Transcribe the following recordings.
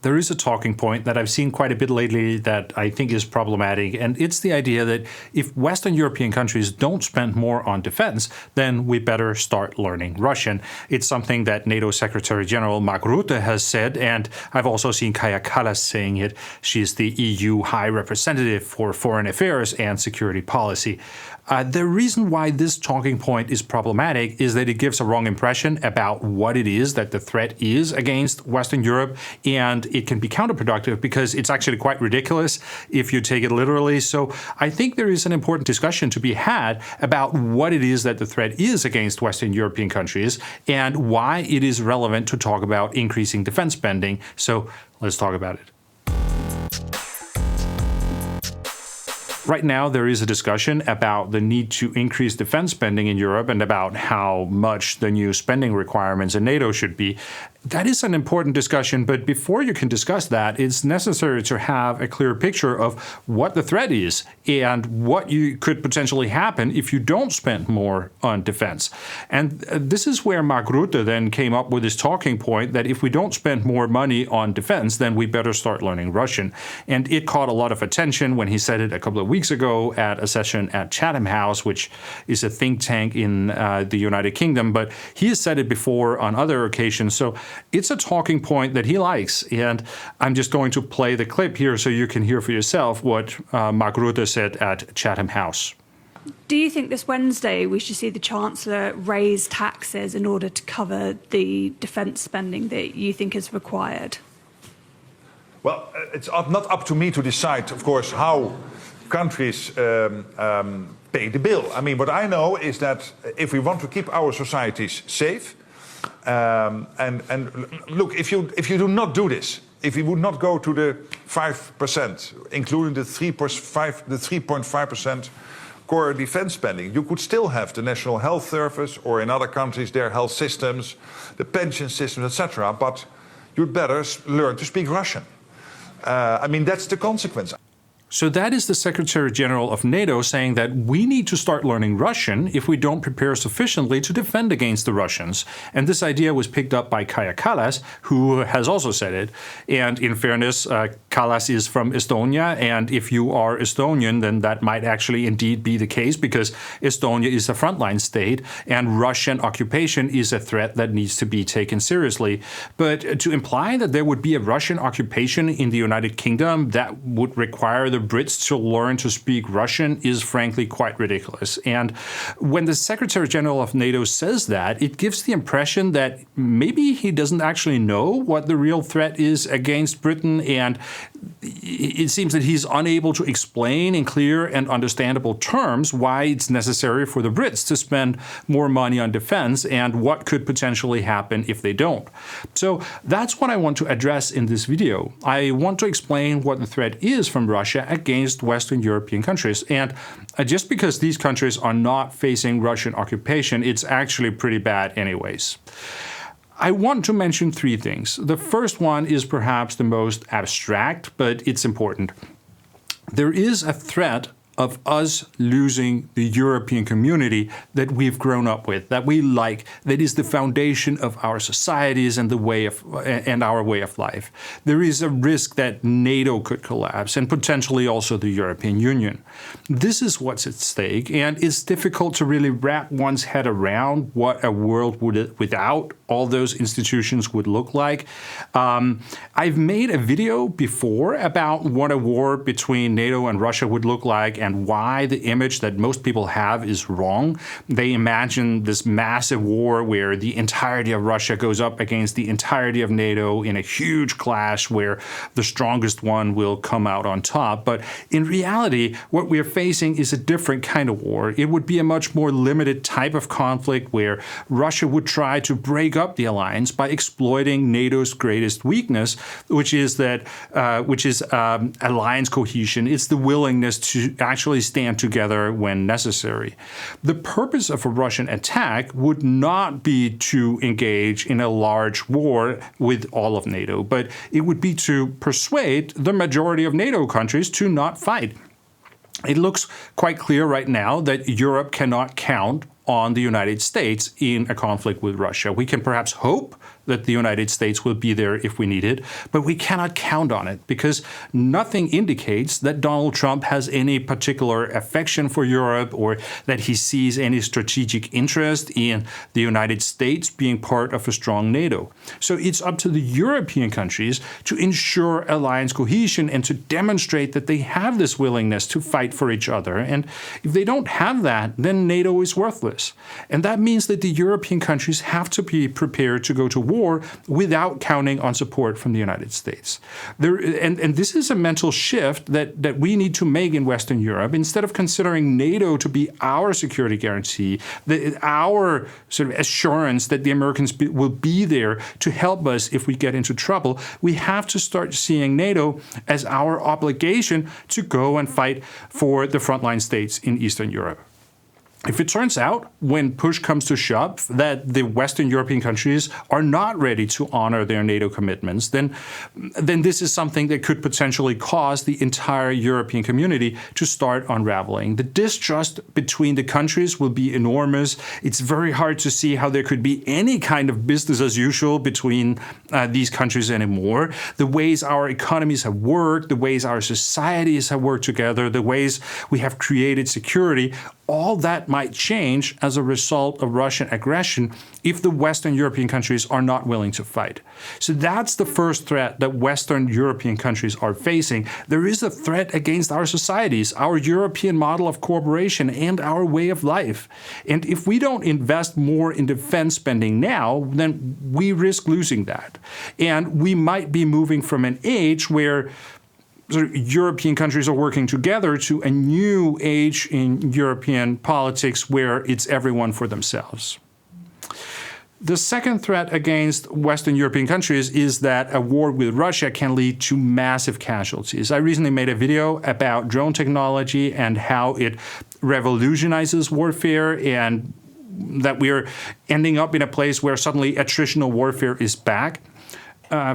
there is a talking point that I've seen quite a bit lately that I think is problematic, and it's the idea that if Western European countries don't spend more on defense, then we better start learning Russian. It's something that NATO Secretary General Mark Rutte has said, and I've also seen Kaja Kallas saying it. She's the EU High Representative for Foreign Affairs and Security Policy. The reason why this talking point is problematic is that it gives a wrong impression about what it is that the threat is against Western Europe, and it can be counterproductive because it's actually quite ridiculous if you take it literally. So I think there is an important discussion to be had about what it is that the threat is against Western European countries and why it is relevant to talk about increasing defense spending. So let's talk about it. Right now, there is a discussion about the need to increase defense spending in Europe and about how much the new spending requirements in NATO should be. That is an important discussion, but before you can discuss that, it's necessary to have a clear picture of what the threat is and what could potentially happen if you don't spend more on defense. And this is where Mark Rutte then came up with his talking point that if we don't spend more money on defense, then we better start learning Russian. And it caught a lot of attention when he said it a couple of weeks ago at a session at Chatham House, which is a think tank in the United Kingdom. But he has said it before on other occasions. So it's a talking point that he likes, and I'm just going to play the clip here so you can hear for yourself what Mark Rutte said at Chatham House. Do you think this Wednesday we should see the Chancellor raise taxes in order to cover the defence spending that you think is required? Well, it's not up to me to decide, of course, how countries pay the bill. I mean, what I know is that if we want to keep our societies safe, and look, if you do not do this, if you would not go to the 5%, including the 3.5% core defense spending, you could still have the National Health Service, or in other countries their health systems, the pension systems, etc. But you'd better learn to speak Russian. I mean, that's the consequence. So that is the Secretary General of NATO saying that we need to start learning Russian if we don't prepare sufficiently to defend against the Russians. And this idea was picked up by Kaja Kallas, who has also said it. And in fairness, Kallas is from Estonia. And if you are Estonian, then that might actually indeed be the case, because Estonia is a frontline state and Russian occupation is a threat that needs to be taken seriously. But to imply that there would be a Russian occupation in the United Kingdom that would require the Brits to learn to speak Russian is frankly quite ridiculous. And when the Secretary General of NATO says that, it gives the impression that maybe he doesn't actually know what the real threat is against Britain, and it seems that he's unable to explain in clear and understandable terms why it's necessary for the Brits to spend more money on defense and what could potentially happen if they don't. So that's what I want to address in this video. I want to explain what the threat is from Russia against Western European countries. And just because these countries are not facing Russian occupation, it's actually pretty bad anyways. I want to mention three things. The first one is perhaps the most abstract, but it's important. There is a threat of us losing the European community that we've grown up with, that we like, that is the foundation of our societies and our way of life. There is a risk that NATO could collapse and potentially also the European Union. This is what's at stake, and it's difficult to really wrap one's head around what a world without all those institutions would look like. I've made a video before about what a war between NATO and Russia would look like and why the image that most people have is wrong. They imagine this massive war where the entirety of Russia goes up against the entirety of NATO in a huge clash where the strongest one will come out on top. But in reality, what we're facing is a different kind of war. It would be a much more limited type of conflict where Russia would try to break up the alliance by exploiting NATO's greatest weakness, which is alliance cohesion. It's the willingness to actually stand together when necessary. The purpose of a Russian attack would not be to engage in a large war with all of NATO, but it would be to persuade the majority of NATO countries to not fight. It looks quite clear right now that Europe cannot count on the United States in a conflict with Russia. We can perhaps hope that the United States will be there if we need it, but we cannot count on it because nothing indicates that Donald Trump has any particular affection for Europe or that he sees any strategic interest in the United States being part of a strong NATO. So it's up to the European countries to ensure alliance cohesion and to demonstrate that they have this willingness to fight for each other. And if they don't have that, then NATO is worthless. And that means that the European countries have to be prepared to go to war without counting on support from the United States. And this is a mental shift that we need to make in Western Europe. Instead of considering NATO to be our security guarantee, our sort of assurance that the Americans will be there to help us if we get into trouble, we have to start seeing NATO as our obligation to go and fight for the frontline states in Eastern Europe. If it turns out, when push comes to shove, that the Western European countries are not ready to honor their NATO commitments, then this is something that could potentially cause the entire European community to start unraveling. The distrust between the countries will be enormous. It's very hard to see how there could be any kind of business as usual between these countries anymore. The ways our economies have worked, the ways our societies have worked together, the ways we have created security, all that might change as a result of Russian aggression if the Western European countries are not willing to fight. So that's the first threat that Western European countries are facing. There is a threat against our societies, our European model of cooperation, and our way of life. And if we don't invest more in defense spending now, then we risk losing that. And we might be moving from an age where European countries are working together to a new age in European politics where it's everyone for themselves. The second threat against Western European countries is that a war with Russia can lead to massive casualties. I recently made a video about drone technology and how it revolutionizes warfare and that we're ending up in a place where suddenly attritional warfare is back.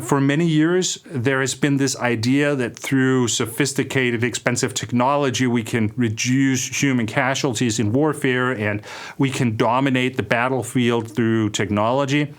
For many years, there has been this idea that through sophisticated, expensive technology, we can reduce human casualties in warfare and we can dominate the battlefield through technology.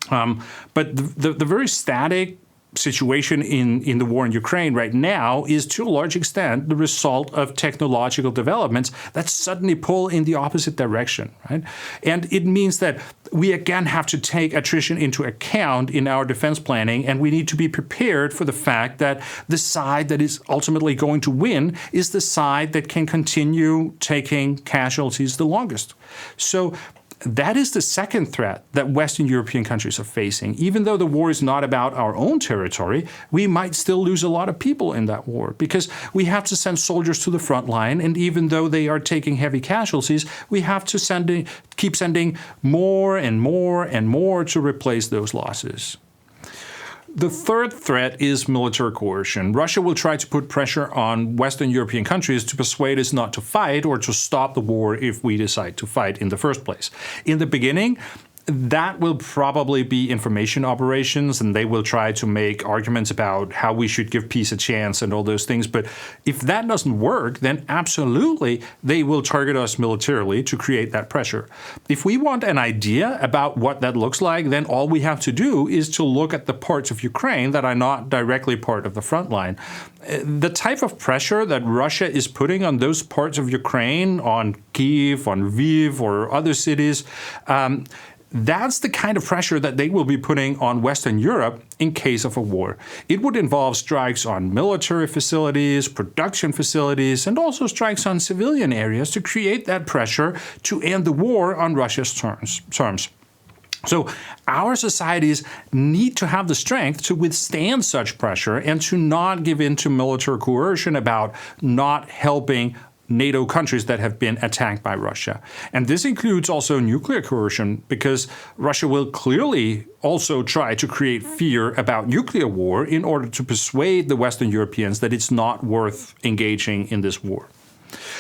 But the very static situation in the war in Ukraine right now is to a large extent the result of technological developments that suddenly pull in the opposite direction, right? And it means that we again have to take attrition into account in our defense planning, and we need to be prepared for the fact that the side that is ultimately going to win is the side that can continue taking casualties the longest. So that is the second threat that Western European countries are facing. Even though the war is not about our own territory, we might still lose a lot of people in that war because we have to send soldiers to the front line. And even though they are taking heavy casualties, we have to keep sending more and more and more to replace those losses. The third threat is military coercion. Russia will try to put pressure on Western European countries to persuade us not to fight or to stop the war if we decide to fight in the first place. In the beginning, that will probably be information operations, and they will try to make arguments about how we should give peace a chance and all those things. But if that doesn't work, then absolutely they will target us militarily to create that pressure. If we want an idea about what that looks like, then all we have to do is to look at the parts of Ukraine that are not directly part of the front line. The type of pressure that Russia is putting on those parts of Ukraine, on Kyiv, on Lviv, or other cities, that's the kind of pressure that they will be putting on Western Europe in case of a war. It would involve strikes on military facilities, production facilities, and also strikes on civilian areas to create that pressure to end the war on Russia's terms. So our societies need to have the strength to withstand such pressure and to not give in to military coercion about not helping NATO countries that have been attacked by Russia. And this includes also nuclear coercion, because Russia will clearly also try to create fear about nuclear war in order to persuade the Western Europeans that it's not worth engaging in this war.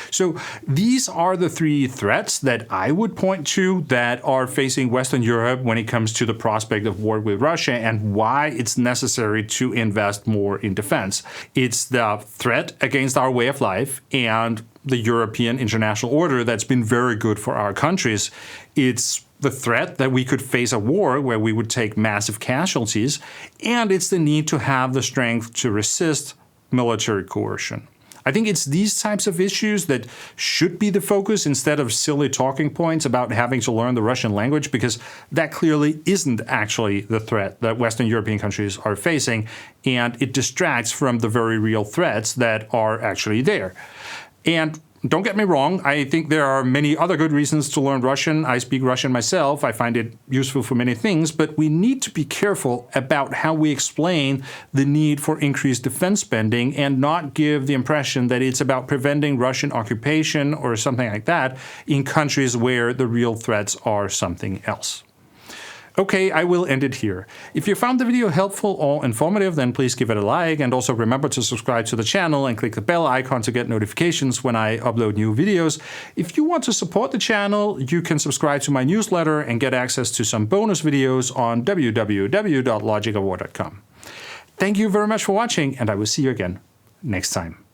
So these are the three threats that I would point to that are facing Western Europe when it comes to the prospect of war with Russia and why it's necessary to invest more in defense. It's the threat against our way of life and the European international order that's been very good for our countries. It's the threat that we could face a war where we would take massive casualties, and it's the need to have the strength to resist military coercion. I think it's these types of issues that should be the focus instead of silly talking points about having to learn the Russian language, because that clearly isn't actually the threat that Western European countries are facing, and it distracts from the very real threats that are actually there. And don't get me wrong, I think there are many other good reasons to learn Russian. I speak Russian myself. I find it useful for many things, but we need to be careful about how we explain the need for increased defense spending and not give the impression that it's about preventing Russian occupation or something like that in countries where the real threats are something else. Okay, I will end it here. If you found the video helpful or informative, then please give it a like, and also remember to subscribe to the channel and click the bell icon to get notifications when I upload new videos. If you want to support the channel, you can subscribe to my newsletter and get access to some bonus videos on www.logicofwar.com. Thank you very much for watching, and I will see you again next time.